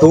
2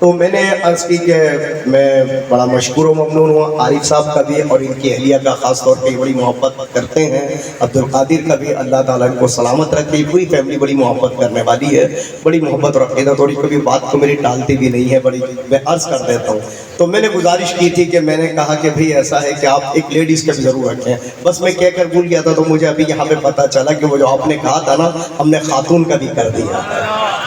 تو میں نے عرض کی کہ میں بڑا مشکور و ممنون ہوں عارف صاحب کا بھی اور ان کی اہلیہ کا، خاص طور پہ بڑی محبت کرتے ہیں، عبدالقادر کا بھی اللہ تعالیٰ ان کو سلامت رکھے، پوری فیملی بڑی محبت کرنے والی ہے، بڑی محبت اور عقیدت، تھوڑی کبھی بات کو میری ٹالتی بھی نہیں ہے، بڑی میں عرض کر دیتا ہوں۔ تو میں نے گزارش کی تھی کہ میں نے کہا کہ بھئی ایسا ہے کہ آپ ایک لیڈیز کا بھی ضرور رکھیں، بس میں کہہ کر بھول گیا تھا، تو مجھے ابھی یہاں پہ پتہ چلا کہ وہ جو آپ نے کہا تھا نا، ہم نے خاتون کا بھی کر دیا ہے،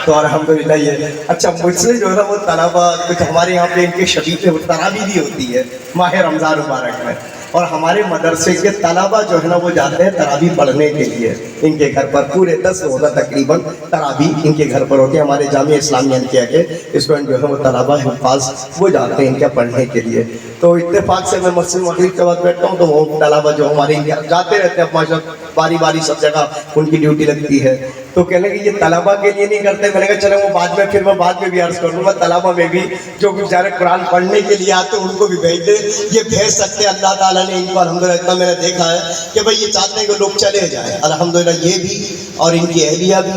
تو الحمدللہ یہ اچھا۔ مجھ سے جو ہے نا وہ طلبہ کچھ ہمارے یہاں پہ ان کے شبیہ تراویح بھی ہوتی ہے ماہ رمضان مبارک میں، اور ہمارے مدرسے کے طلبہ جو ہے نا وہ جاتے ہیں تراویح پڑھنے کے لیے ان کے گھر پر، پورے 10 روزہ تقریباً تراویح ان کے گھر پر ہوتے ہیں۔ ہمارے جامعہ اسلامیہ کیا کہ اسٹوڈنٹ جو ہے وہ طلبہ حفاظ وہ جاتے ہیں ان کے پڑھنے کے لیے، تو اتفاق سے میں مسجد مغرب کے بعد بیٹھتا ہوں تو وہ طلبہ جو ہمارے جاتے رہتے ہیں ماشاءاللہ، باری باری سب جگہ ان کی ڈیوٹی لگتی ہے، تو کہنے کہ یہ طلبہ کے لیے نہیں کرتے، میں نے کہا چلے وہ بعد میں، پھر میں بعد میں بھی عرض کروں گا طلبہ میں بھی جو بیچارے قرآن پڑھنے کے لیے آتے ہیں ان کو بھی بھیج دیں، یہ بھیج سکتے ہیں، اللہ تعالیٰ نے ان کو الحمدللہ اتنا میں نے دیکھا ہے کہ بھئی یہ چاہتے ہیں کہ لوگ چلے جائیں، الحمدللہ یہ بھی اور ان کی اہلیہ بھی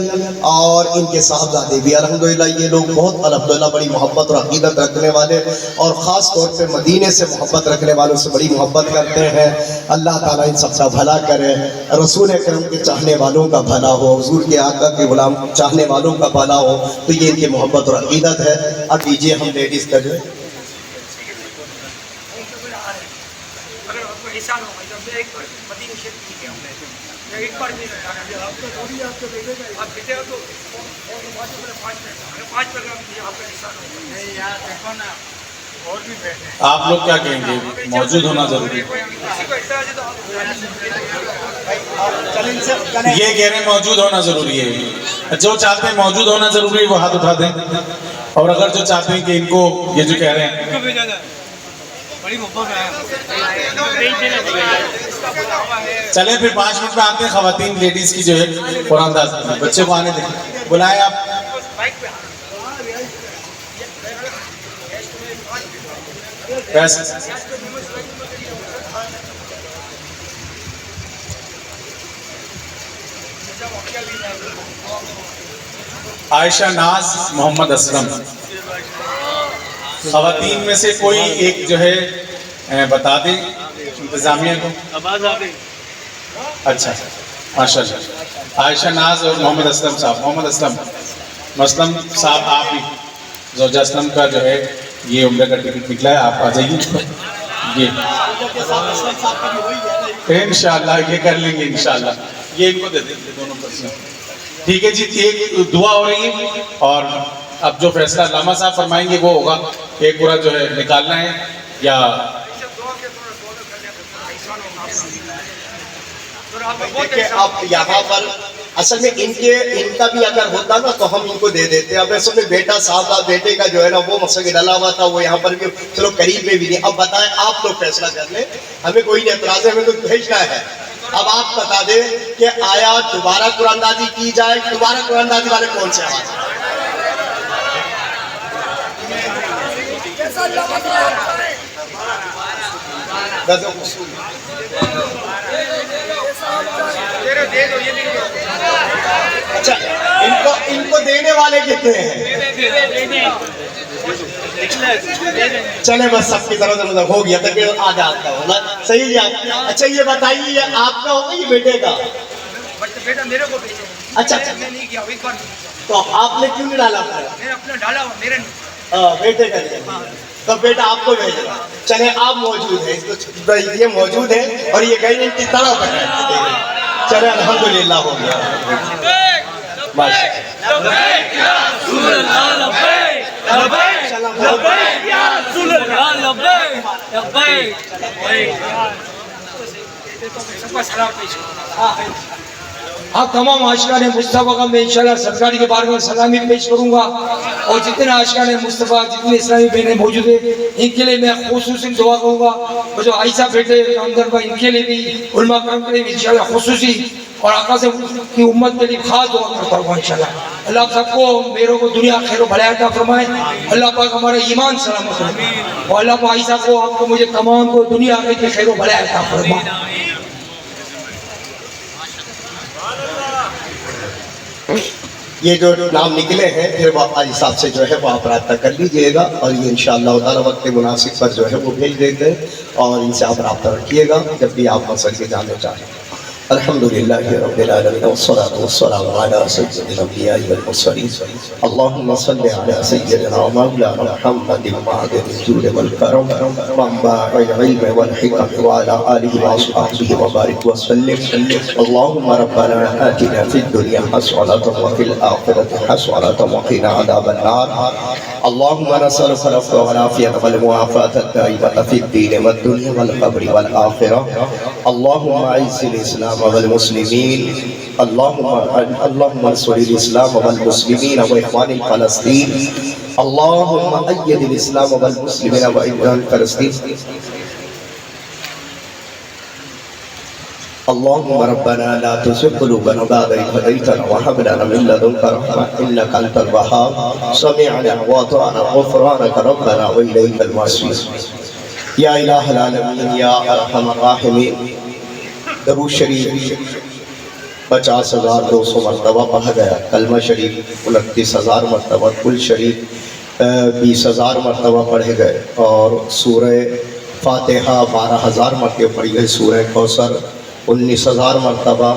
اور ان کے صاحبزادے بھی، الحمدللہ یہ لوگ بہت الحمدللہ بڑی محبت اور عقیدت رکھنے والے اور خاص طور پہ مدینے سے محبت رکھنے والوں سے بڑی محبت کرتے ہیں۔ اللہ تعالیٰ ان سب کا بھلا کرے، رسول اکرم کے چاہنے والوں کا بھلا ہو، حضور کے آقا کے غلام چاہنے والوں کا بھلا ہو، تو یہ ان کی محبت اور عقیدت ہے۔ اب دیجئے ہم لیڈیز کا جو ہے آپ لوگ کیا کہیں گے؟ موجود ہونا ضروری ہے؟ یہ کہہ رہے ہیں موجود ہونا ضروری ہے، جو چاہتے ہیں موجود ہونا ضروری ہے وہ ہاتھ اٹھا دیں، اور اگر جو چاہتے ہیں کہ ان کو یہ جو کہہ رہے ہیں چلے پھر 5 منٹ میں آتے ہیں، خواتین لیڈیز کی جو ہے قرآن داز، بچے کو آنے دیں، بلائیں آپ۔ عائشہ ناز محمد اسلم، خواتین میں سے کوئی ایک جو ہے بتا دیں انتظامیہ کو۔ اچھا ماشاء اللہ، عائشہ ناز اور محمد اسلم صاحب۔ محمد اسلم صاحب آپ ہی، زوجہ اسلم کا جو ہے یہ عمرہ کا ٹکٹ نکلا ہے، آپ آ جائیے۔ یہ انشاءاللہ یہ کر لیں گے انشاءاللہ، یہ ان کو دے دیں گے دونوں پرسن۔ ٹھیک ہے جی، ایک دعا ہو رہی ہے اور اب جو فیصلہ علامہ صاحب فرمائیں گے وہ ہوگا، ایک پورا جو ہے نکالنا ہے یا آپ یہاں پر اصل میں ان کا بھی اگر ہوتا نا تو ہم ان کو دے دیتے ہیں۔ اب اصل میں بیٹا صاحب بیٹے کا جو ہے نا وہ مسئلہ ڈلا ہوا تھا، وہ یہاں پر بھی چلو قریب میں بھی نہیں۔ اب بتائیں آپ لوگ فیصلہ کر لیں، ہمیں کوئی نہیں اعتراض ہے، ہمیں تو بھیجنا ہے۔ اب آپ بتا دیں کہ آیا دوبارہ قرآن دازی کی جائے، دوبارہ قرآن دازی والے کون سے آواز؟ اچھا ان کو دینے والے کتنے ہیں؟ چلے بس سب کی طرف سے ہو گیا تھا کہ آدھا آپ کا ہونا صحیح ہے۔ اچھا یہ بتائیے یہ آپ کا ہوگا یہ بیٹے کا؟ بیٹا میرے کو بھیجو۔ اچھا میں نہیں کیا ایک بار تو آپ نے کیوں نہیں ڈالا؟ میں نے اپنا ڈالا ہوا، میرے بیٹے کا دیا تو بیٹا آپ کو بھیجا۔ چلے آپ موجود ہیں، یہ موجود ہیں اور یہ گئی ان کی طرف ہے۔ چلے الحمدللہ ہو گیا۔ ہاں تمام عاشقان مصطفیٰ کا میں انشاءاللہ سرکار کے بارگاہ میں سلامی پیش کروں گا، اور جتنے عاشقان مصطفیٰ جتنے اسلامی بہنیں موجود ہیں ان کے لیے میں خصوصی دعا کروں گا، اور جو عائشہ بیٹے کامدر بھائی ان کے لیے بھی، علماء کرام کے لیے بھی انشاءاللہ خصوصی، اور آقا سے کی امت کے لیے خاص دعا کرتا ہوں انشاءاللہ۔ اللہ آپ سب کو میروں کو دنیا خیر و بھلائی عطا فرمائے، اللہ پاک ہمارا ایمان سلامت رکھے، اور اللہ پاک عائشہ کو آپ کو مجھے تمام کو دنیا آخرت کی خیر و بھلائی عطا فرمائے۔ یہ جو نام نکلے ہیں پھر وہ قاری صاحب سے جو ہے وہ آپ رابطہ کر لیجئے گا اور یہ انشاءاللہ تعالی وقت مناسب پر جو ہے وہ بھیج دیتے ہیں اور ان سے آپ رابطہ رکھیے گا جب بھی آپ مسجد کے جانے چاہیں۔ الحمدللہ رب العالمین والصلاة والسلام علی سید الانبیاء والمرسلین اللہم صلی علی سیدنا مولانا محمد معدن الجود والکرم منبع العلم والحکم وعلی آلہ واصحابہ وبارک وسلم اللہم ربنا آتنا فی الدنیا حسنۃ وفی الآخرۃ حسنۃ وقنا عذاب النار اللہم نسألک العفو والعافیۃ والمعافاۃ الدائمۃ فی الدین والدنیا والقبر والآخرہ اللہم اعز الاسلام والمسلمین اللہم انصر الاسلام والمسلمین واخوان فلسطین اللہم اید الاسلام والمسلمین واخوان فلسطین اللہم ربنا لا تزغ قلوبنا بعد إذ هديتنا وهب لنا من لدنك رحمة إنك أنت الوهاب سمعنا وأطعنا غفرانك ربنا وإليك المصير یا الہ العالمین یا ارحم الراحمین۔ درود شریف 50,200 مرتبہ پڑھا گیا، کلمہ شریف 29,000 مرتبہ، کل شریف 20,000 مرتبہ پڑھے گئے اور سورہ فاتحہ 12,000 مرتبہ پڑھی گئی، سورہ کوثر 19,000 مرتبہ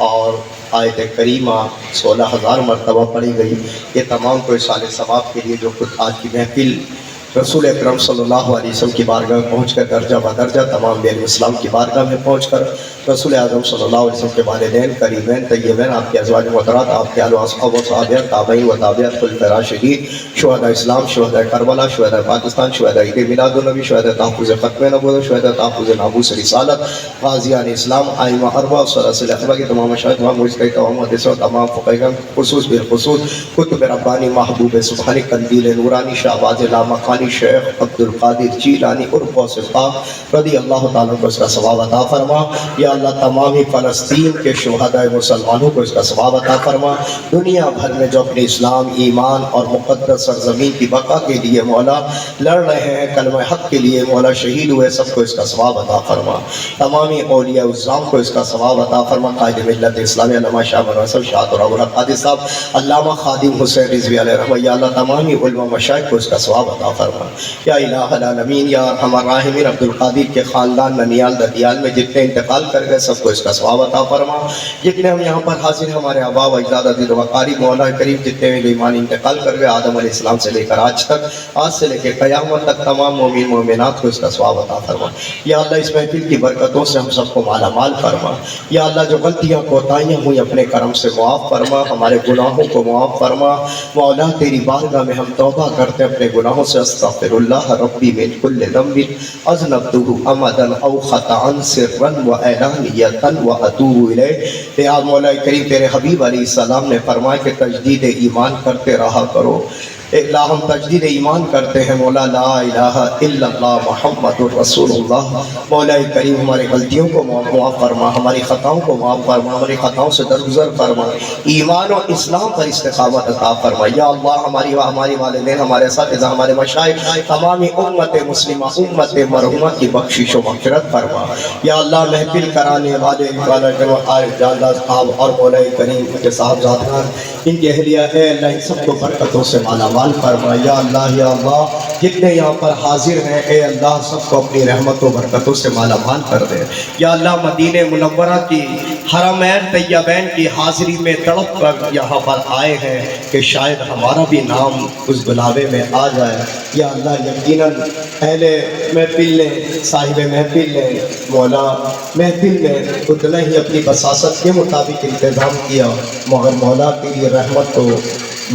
اور آیت کریمہ 16,000 مرتبہ پڑھی گئی۔ یہ تمام کوئی سال ثواب کے لیے جو خود آج کی محفل رسول اکرم صلی اللہ علیہ وسلم کی بارگاہ میں پہنچ کر درجہ بدرجہ تمام بین اسلام کی بارگاہ میں پہنچ کر رسول اعظم صلی اللہ علیہ وسلم کے والدین قریبین طیبین، آپ کے ازواج محترمات، آپ کے اہل و اصحاب و صحابہ، تابعین و تابعات، خلفائے راشدین، شہداء اسلام، شہداء کربلا، شہداء پاکستان، شہداء عید میلاد النبی، شہداء تحفظ ختم نبوت، شہداء تحفظ ناموس رسالت، غازیان اسلام، ائمہ اربعہ، سلاسل اخبار کے تمام مشائخ، تمام مجتہدین، تمام محدثین، تمام فقیہان، خصوص بالخصوص قطب ربانی محبوب سبحانی قندیل نورانی شہباز لامکانی شیخ عبد القادر جیلانی عرف و صفاق رضی اللہ تعالیٰ کو اس کا ثواب عطا فرما۔ یا اللہ تمام فلسطین کے شہداء مسلمانوں کو اس کا ثواب عطا فرما۔ دنیا بھر میں جو اپنے اسلام، ایمان اور مقدس سرزمین کی بقا کے لیے مولا لڑ رہے ہیں، کلمہ حق کے لیے مولا شہید ہوئے، سب کو اس کا ثواب عطا فرما۔ تمامی اولیاء الزام کو اس کا ثواب عطا فرما۔ قائد ملت اسلامی علامہ شاہ منصب شاہ طرح قادری صاحب، علامہ خادم حسین رضوی علیہ رحمہ، یا اللہ تمامی علماء مشائخ کو اس کا ثواب عطا فرما۔ یا الہ العالمین یا ارحم الراحمین، عبد القادر کے خاندان ننیال ددیال میں جتنے انتقال کر گئے سب کو اس کا ثواب عطا فرما۔ جتنے ہم یہاں پر حاضر ہیں، ہمارے آبا و اجداد عزیز و اقارب، مولا کریم جتنے بھی ایمان انتقال کر گئے آدم علیہ السلام سے لے کر آج تک، آج سے لے کے قیامت تک تمام مومن مومنات کو اس کا ثواب عطا فرما۔ یا اللہ اس محفل کی برکتوں سے ہم سب کو مالا مال فرما۔ یا اللہ جو غلطیاں کوتاہیاں ہوئی اپنے کرم سے معاف فرما، ہمارے گناہوں کو معاف فرما۔ مولا تیری بارگاہ میں ہم توبہ کرتے اپنے گناہوں سے، استغفر اللہ ربی من کل ذنب اذنبته عمدا او خطا سرا وعلانیۃ واتوب الیہ۔ اے مولا کریم تیرے حبیب علیہ السلام نے فرمایا کہ تجدید ایمان کرتے رہا کرو۔ اے اللہ ہم تجدید ایمان کرتے ہیں مولا، لا الہ الا اللہ محمد رسول اللہ۔ مولا کریم ہماری غلطیوں کو معاف فرما، ہماری خطاؤں کو معاف فرما، ہماری خطاؤں سے درگزر فرما، ایمان و اسلام پر استقامت عطا فرما۔ یا اللہ ہماری والدین، ہمارے اساتذہ، ہمارے مشائخ، تمامی امت مسلمہ، امت مرحومہ کی بخشش و مغفرت فرما۔ یا اللہ محفل کرانے والے جاندار صاحب اور مولا کریم کے صاحبزادگان، ان کی اہلیہ، اے اللہ ان سب کو برکتوں سے مالا مال فرما۔ یا اللہ جتنے یہاں پر حاضر ہیں، اے اللہ سب کو اپنی رحمت و برکتوں سے مالا مال کر دے۔ یا اللہ مدینہ منورہ کی حرمین طیبین کی حاضری میں تڑپ کر یہاں پر آئے ہیں کہ شاید ہمارا بھی نام اس بلاوے میں آ جائے۔ یا اللہ یقیناً اہل محفل نے، صاحب محفل نے مولا محفل نے اتنا ہی اپنی بساست کے مطابق انتظام کیا، مگر مولا تیری رحمت کو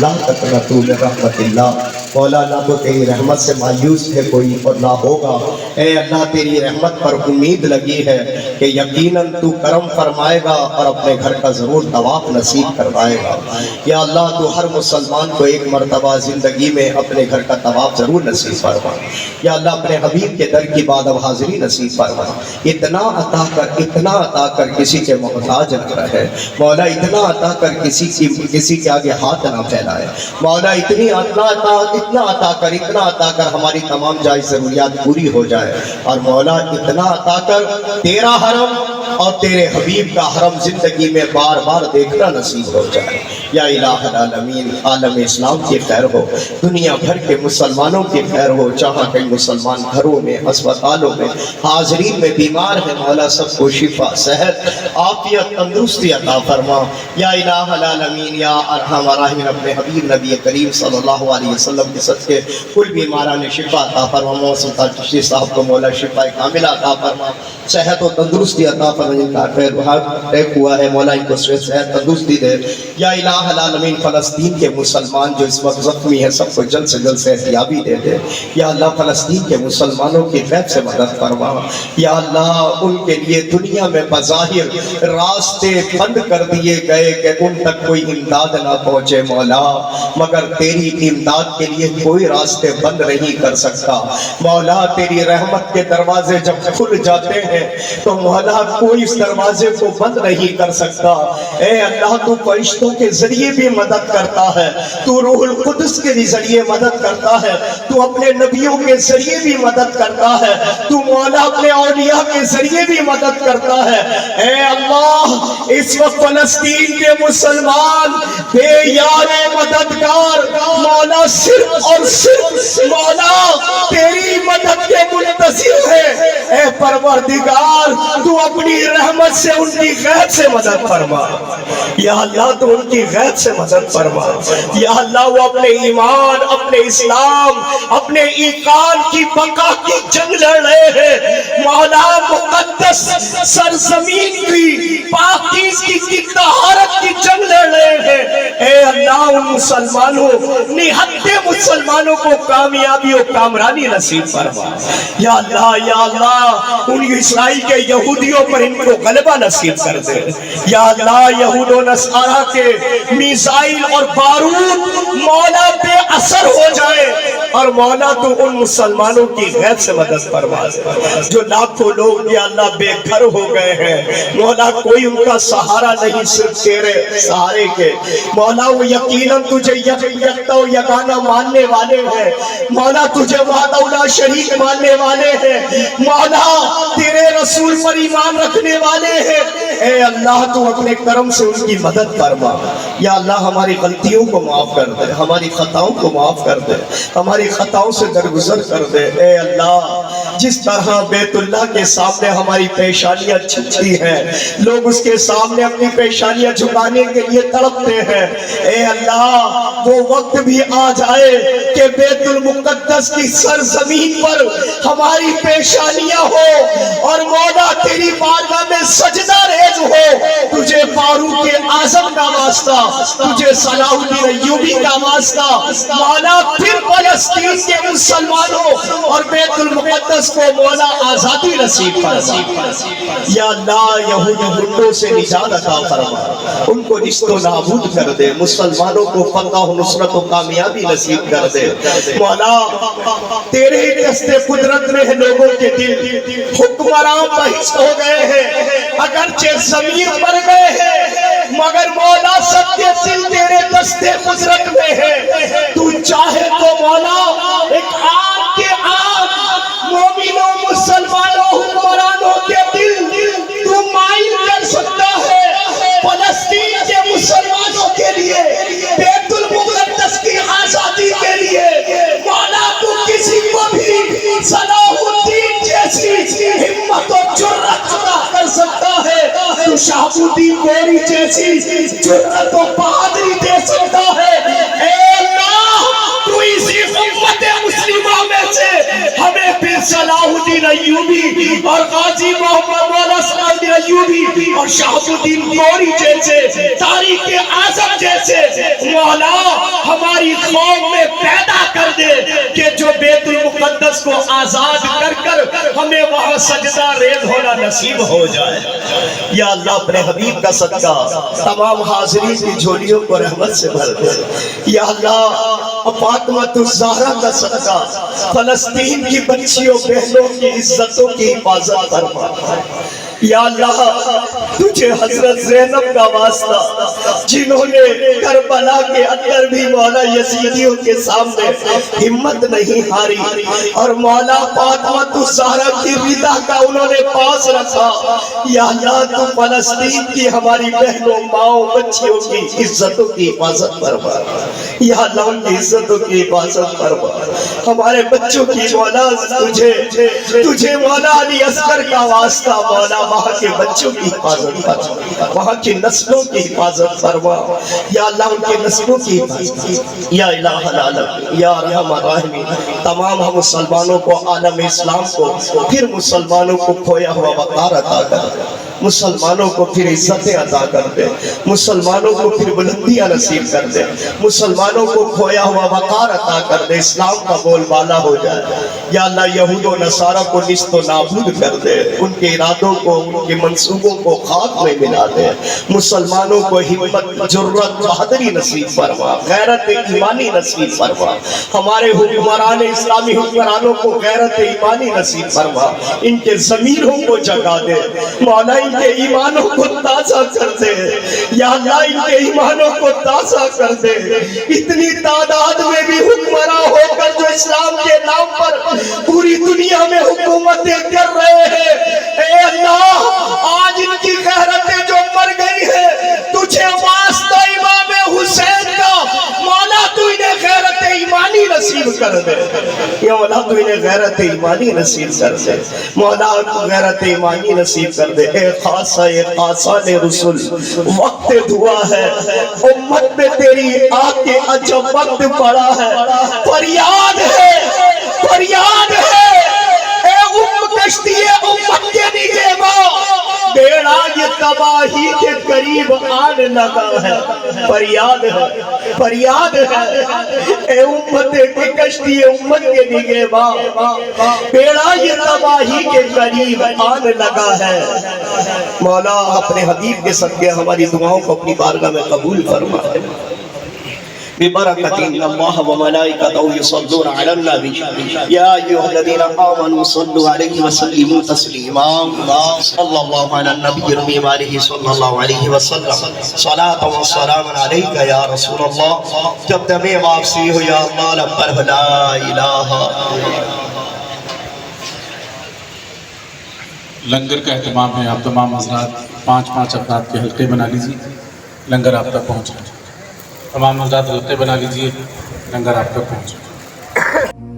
لا تقنطوا من رحمت اللہ، مولا نہ تو تیری رحمت سے مایوس ہے کوئی اور نہ ہوگا۔ اے اللہ تیری رحمت پر امید لگی ہے کہ یقیناً تو کرم فرمائے گا اور اپنے گھر کا ضرور طواف نصیب کروائے گا۔ یا اللہ تو ہر مسلمان کو ایک مرتبہ زندگی میں اپنے گھر کا طواف ضرور نصیب فرما۔ یا اللہ اپنے حبیب کے در کی بعد اب حاضری نصیب فرما۔ اتنا عطا کر کسی کے محتاج نہ رہے مولا، اتنا عطا کر کسی کے آگے ہاتھ نہ پھیلائے مولا، اتنا عطا کر ہماری تمام جائز ضروریات پوری ہو جائے، اور مولا اتنا عطا کر تیرا حرم اور تیرے حبیب کا حرم زندگی میں بار بار دیکھنا نصیب ہو جائے۔ یا الہ العالمین، عالم اسلام کی خیر ہو، دنیا بھر کے مسلمانوں کی خیر ہو، جہاں کئی مسلمان گھروں میں، اسپتالوں میں، حاضرین میں بیمار ہیں، مولا سب کو شفا، صحت، عافیت، تندرستی عطا فرما۔ یا الہ العالمین، یا ارحم الراحمین، اپنے حبیب نبی کریم صلی اللہ علیہ وسلم کے صدقے کل بیماران شفا عطا فرما۔ محمد سلطان چشتی صاحب کو مولا شفا کاملہ عطا فرما، صحت و تندرستی عطا فرما، جن کا اٹیک ہوا ہے مولا ان کو صحت تندرستی دے۔ یا الہ العالمین، فلسطین کے مسلمان جو اس وقت زخمی ہیں سب کو جلد سے جلد صحتیابی دے دے۔ یا اللہ فلسطین کے مسلمانوں کی غیب سے مدد فرما۔ یا اللہ ان کے لیے دنیا میں بظاہر راستے بند کر دیے گئے کہ ان تک کوئی امداد نہ پہنچے مولا، مگر تیری امداد کے لیے کوئی راستے بند نہیں کر سکتا مولا۔ تیری رحمت کے دروازے جب کھل جاتے ہیں تو مولا کوئی اس دروازے کو بند نہیں کر سکتا۔ اے اللہ تو فرشتوں کے ذریعے بھی مدد کرتا ہے، تو روح القدس کے بھی ذریعے مدد کرتا ہے، تو اپنے نبیوں کے ذریعے بھی مدد کرتا ہے، تو مولا اپنے اولیاء کے ذریعے بھی مدد کرتا ہے۔ اے اللہ اس وقت فلسطین کے مسلمان بے یار مددگار مولا صرف اور صرف مولا تیری مدد کے منتظر ہے۔ اے پروردگار تو اپنی رحمت سے ان کی غیب سے مدد فرما۔ یا اللہ تو ان کی غیب سے مدد فرما۔ یا اللہ وہ اپنے ایمان، اپنے اسلام، اپنے ایقان کی بقا کی جنگ لڑ رہے ہیں مولا، مقدس سرزمین کی پاکیزگی کی طہارت کی جنگ لڑ رہے ہیں۔ اے اللہ ان مسلمانوں نہتے مسلمانوں کو کامیابی و کامرانی نصیب فرما۔ یا اللہ ان اسرائیل کے یہودیوں پر ان کو غلبہ نصیب کر دے۔ یا اللہ یہود و نصارہ کے میزائل اور بارود مولا بے اثر ہو جائے، اور مولا تو ان مسلمانوں کی غیب سے مدد فرما دے جو لاکھوں لوگ یا اللہ بے گھر ہو گئے ہیں مولا، کوئی ان کا سہارا نہیں صرف تیرے سہارے کے مولا۔ وہ یقیناً تجھے یکتا و یگانہ ماننے والے ہیں مولا، تجھے وحدہ لا شریک ماننے والے ہیں مولا، تیرے رسول پر ایمان رکھنے والے ہیں۔ اے اللہ تو اپنے کرم سے ان کی مدد فرما۔ یا اللہ ہماری غلطیوں کو معاف کر دے، ہماری خطاؤں کو معاف کر دے، ہماری خطاؤں سے درگزر کر دے۔ اے اللہ جس طرح بیت اللہ کے سامنے ہماری پیشانیاں جھکتی ہیں، لوگ اس کے سامنے اپنی پیشانیاں جھکانے کے لیے تڑپتے ہیں، اے اللہ وہ وقت بھی آ جائے کہ بیت المقدس کی سرزمین پر ہماری پیشانیاں ہو اور مولا تیری بارگاہ میں سجدہ ریز ہو، تجھے فاروق اعظم کا واسطہ، تجھے صلاح الدین ایوبی کا واسطہ مولا، پھر فلسطین کے مسلمانوں اور بیت المقدس کو مولا آزادی نصیب فرما۔ یا اللہ یہود گنڈوں سے نجات عطا فرما، ان کو نیست و نابود کر دے، مسلمانوں کو فتح و نصرت و کامیابی نصیب کر دے مولا۔ تیرے دست قدرت میں ہے لوگوں کے دل، حکمران بحث ہو گئے ہیں، اگرچہ ضمیر مر گئے ہیں، مگر مولا سب کے دل تیرے دست قدرت میں ہے۔ تو چاہے تو مولا ایک آگ کے آگ مومنوں مسلمانوں حکمرانوں کے دل تو مائل کر سکتا ہے۔ فلسطین کے مسلمانوں کے لیے، بیت المقدس کی آزادی کے لیے مولا تو کسی کو بھی صلاح الدین جیسی ہمت و جرأت عطا کر سکتا ہے، تو شہاب الدین گوری جیسی جرأت و بہادری دے سکتا ہے۔ اے اللہ تو اسی امت مسلمہ میں سے ہمیں پھر صلاح الدین ایوبی اور غازی محمد مولا صلاح الدین ایوبی اور شہاب الدین گوری جیسے، تاریخ اعظم جیسے مولا ہماری قوم میں پیدا کر دے کہ جو بیت المقدس کو آزاد کر کر ہمیں وہاں سجدہ ریز ہونا نصیب ہو جائے۔ یا اللہ اپنے حبیب کا صدقہ تمام حاضرین کی جھولیوں کو رحمت سے بھر دے۔ یا اللہ فاطمہ الزہرا کا صدقہ فلسطین کی بچیوں بہنوں کی عزتوں کی حفاظت فرما۔ یا اللہ تجھے حضرت زینب کا واسطہ جنہوں نے کربلا کے اندر بھی مولا یزیدیوں کے سامنے ہمت نہیں ہاری اور مولا فاطمہ الزہرا کی رضا کا انہوں نے پاس رکھا، یا اللہ تو فلسطین کی ہماری بہنوں ماؤں بچیوں کی عزتوں کی حفاظت فرما، یا اللہ ان کی عزتوں کی حفاظت فرما، ہمارے بچوں کی مولا تجھے مولا علی اصغر کا واسطہ مولا وہاں کے بچوں کی حفاظت فرما، وہاں کی نسلوں کی حفاظت فرما، یا اللہ ان کے نسلوں کی حفاظت، یا الہ العالمین یا ارحم الراحمین تمام ہم مسلمانوں کو عالم اسلام کو پھر مسلمانوں کو کھویا ہوا وقار عطا کر دے، مسلمانوں کو پھر عزتیں عطا کر دے، مسلمانوں کو پھر بلندیاں نصیب کر دے، مسلمانوں کو کھویا ہوا وقار عطا کر دے، اسلام کا بول بالا ہو جائے، یا اللہ یہود و نصارہ کو نیست و نابود کر دے، ان کے ارادوں کو ان کے منصوبوں کو خاک میں ملا دے، مسلمانوں کو ہمت جرت بہادری نصیب فرما، غیرت ایمانی نصیب فرما، ہمارے حکمران اسلامی حکمرانوں کو غیرت ایمانی نصیب فرما، ان کے ضمیروں کو جگا دے، مولا ان کے ایمانوں کو تازہ کر دے، یا اللہ ان کے ایمانوں کو تازہ کر دے، اتنی تعداد میں بھی حکمراں ہو کر جو اسلام کے نام پر پوری دنیا میں حکومتیں کر رہے ہیں، اے اللہ آج ان کی غیرتیں جو مر گئی ہیں تجھے واسطہ امام حسین کا مولا تو انہیں غیرت ایمانی نصیب کر دے، یا مولا تو انہیں غیرت ایمانی نصیب کر دے، مولا تو غیرت ایمانی نصیب کر دے، اے خاصہ رسول وقت دعا ہے، امت میں تیری آگ کے عجب وقت پڑا ہے، فریاد ہے اے کشتی امت کے نگہباں بیڑا یہ تباہی کے قریب آنے لگا ہے، فریاد ہے اے امت کی کشتی امت کے نگہباں بیڑا یہ تباہی کے قریب آنے لگا ہے، مولا اپنے حبیب کے صدقے ہماری دعاؤں کو اپنی بارگاہ میں قبول فرما، ببركة إن الله وملائكته يصلون على النبي يا أيها الذين آمنوا صلوا عليه وسلموا تسليما صلى الله على النبي الأمي وآله صلى الله عليه وسلم صلاة وسلام عليك يا رسول الله جب تمہیں واپسی ہو یا اللہ لبر لا الہ لنگر کا اہتمام ہے، آپ تمام حضرات 5 افراد کے حلقے بنا لیجیے، لنگر آپ تک پہنچ جائے، تمام حضرات حلقے بنا لیجیے، لنگر آپ تک پہنچ جائے۔